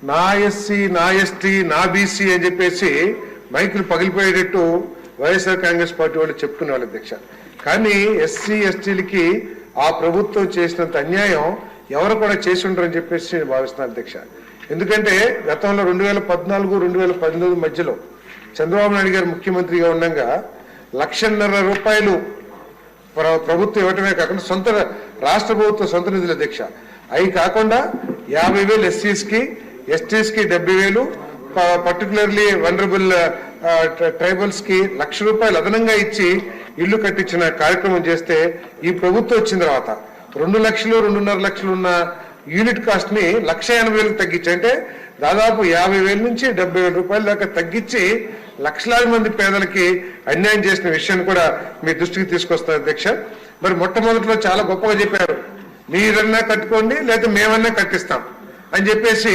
నా ఎస్సీ, నా ఎస్టీ, నా బీసీ అని చెప్పేసి మైకులు పగిలిపోయేటట్టు వైఎస్ఆర్ కాంగ్రెస్ పార్టీ వాళ్ళు చెప్పుకునే వాళ్ళు అధ్యక్ష. కానీ ఎస్సీ ఎస్టీలకి ఆ ప్రభుత్వం చేసినంత అన్యాయం ఎవరు కూడా చేసి ఉండరని చెప్పేసి నేను భావిస్తున్నాను అధ్యక్ష. ఎందుకంటే గతంలో 2014, 2019 మధ్యలో చంద్రబాబు నాయుడు గారు ముఖ్యమంత్రిగా ఉండగా ₹1,50,000 ప్రభుత్వం ఇవ్వటమే కాకుండా సొంత రాష్ట్ర ప్రభుత్వ సొంత నిధుల అధ్యక్ష. అవి కాకుండా 50,000 ఎస్సీస్కి, ఎస్టీస్కి 70,000, పర్టికులర్లీ వనరబుల్ ట్రైబల్స్ కి ₹1,00,000 అదనంగా ఇచ్చి ఇల్లు కట్టించిన కార్యక్రమం చేస్తే ఈ ప్రభుత్వం వచ్చిన తర్వాత 2 లక్షలు, 2.5 లక్షలు ఉన్న యూనిట్ కాస్ట్ ని ₹1,80,000 తగ్గించి, అంటే దాదాపు 50,000 నుంచి ₹70,000 దాకా తగ్గించి లక్షలాది మంది పేదలకి అన్యాయం చేసిన విషయాన్ని కూడా మీ దృష్టికి తీసుకొస్తారు అధ్యక్ష. మరి మొట్టమొదటిలో చాలా గొప్పగా చెప్పారు, మీరన్నా కట్టుకోండి లేదా మేమన్నా కట్టిస్తాం అని చెప్పేసి